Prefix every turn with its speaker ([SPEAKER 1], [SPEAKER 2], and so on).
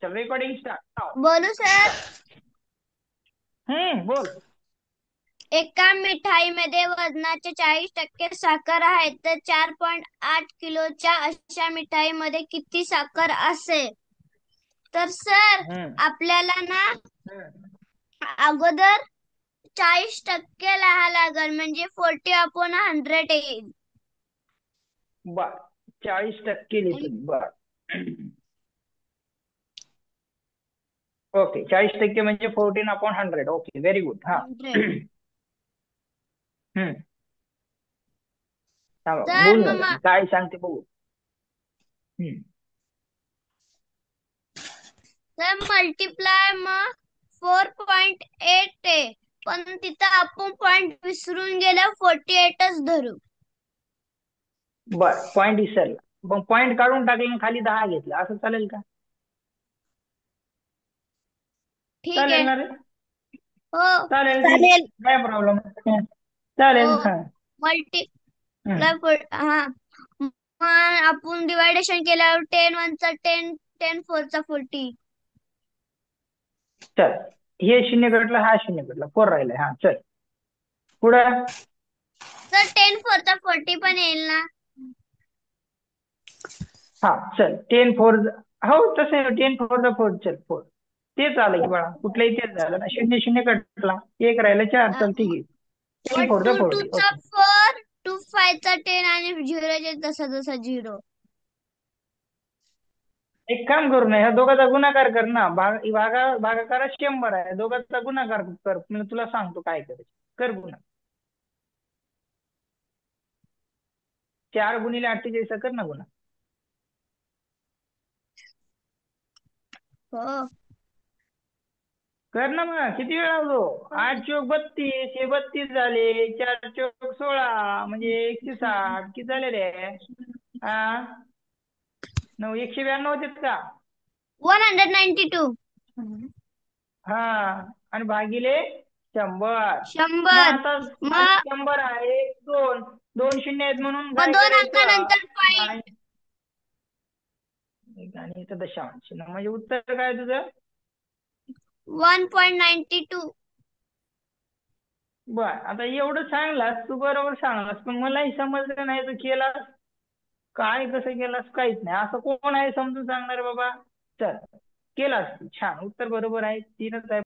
[SPEAKER 1] चल recording start.
[SPEAKER 2] बोलू sir.
[SPEAKER 1] बोल.
[SPEAKER 2] एका मिठाईमध्ये वजनाचे 40% साखर आहे तर 4.8 किलोच्या अशा मिठाईमध्ये किती साखर असेल? तर सर
[SPEAKER 1] हम्म
[SPEAKER 2] आपल्याला ना
[SPEAKER 1] हम्म.
[SPEAKER 2] अगोदर 40% लिहावं लागेल म्हणजे 40/100 येईल.
[SPEAKER 1] बर 40% लिहितो. बर ओके 40% म्हणजे 14/100. Okay very good. हा
[SPEAKER 2] 100.
[SPEAKER 1] हम्म थांबा,
[SPEAKER 2] तर
[SPEAKER 1] बोल ना
[SPEAKER 2] मग
[SPEAKER 1] काय सांगते बघू. हम्म
[SPEAKER 2] तर मल्टिप्लाय मग 4.8 आहे पण तिथं आपण पॉइंट विसरून गेलो 48च धरू.
[SPEAKER 1] बर पॉईंट विसरला मग पॉईंट काढून टाकले आणि खाली 10 घेतला असं चालेल का?
[SPEAKER 2] ठीक
[SPEAKER 1] चालेल
[SPEAKER 2] आहे.
[SPEAKER 1] ना रे?
[SPEAKER 2] हो
[SPEAKER 1] चालेल ठीक आहे.
[SPEAKER 2] चालेल.
[SPEAKER 1] काय प्रॉब्लेम?
[SPEAKER 2] हो
[SPEAKER 1] चालेल. हा हम्म.
[SPEAKER 2] मल्टिप्लाय हा मग आपण डिवायडेशन केल्यावर 10 1 चा 10 10 4 चा 40.
[SPEAKER 1] चल हे शून्य कटलं हा शून्य कटला 4 राहिलाय. हा चल पुढं.
[SPEAKER 2] तर 10 4 चा 40 पण येईल ना?
[SPEAKER 1] हा चल 10 4. हो तसं 10 4 चल 4. तेच आलं की बाळा कुठलंही तेच झालं ना. शून्य शून्य कटला एक राहिला 4. चल ठीक आहे. टेन
[SPEAKER 2] मग
[SPEAKER 1] फोर
[SPEAKER 2] 2 2
[SPEAKER 1] 40.
[SPEAKER 2] चा
[SPEAKER 1] ओके.
[SPEAKER 2] 4 2 5 चा 10 आणि 0 चे तसा तसा 0.
[SPEAKER 1] एक काम करू नये ह्या दोघांचा गुणाकार कर ना. भागाकारात 100 आहे. दोघांचा गुणाकार कर. मी तुला सांगतो काय करायचं. कर गुन्हा. 4 × 48 कर ना गुन्हा.
[SPEAKER 2] हो
[SPEAKER 1] कर ना मग किती वेळ लावतो. 8 × 32 हे 32 झाले. 4 × 16 म्हणजे 160 किती झाले रे? हा 192 होतेत का?
[SPEAKER 2] 192.
[SPEAKER 1] हा आणि भागिले 100. मग
[SPEAKER 2] 100.
[SPEAKER 1] आता खाली
[SPEAKER 2] मग
[SPEAKER 1] 100 आहे. दोन दोन शून्य आहेत म्हणून
[SPEAKER 2] मग
[SPEAKER 1] काय
[SPEAKER 2] 2
[SPEAKER 1] करायचं?
[SPEAKER 2] अंकानंतर
[SPEAKER 1] आणि
[SPEAKER 2] पॉइंट.
[SPEAKER 1] आणि इथं दशांश म्हणजे उत्तर काय तुझं?
[SPEAKER 2] 1.92.
[SPEAKER 1] बर आता एवढं सांगलास तू बरोबर सांगलास पण मलाही समजलं नाही तू केलास काय कसं केलास काहीच नाही. असं कोण आहे समजून सांगणार बाबा? चल केलास तू छान उत्तर बरोबर आहे. 3च आहे.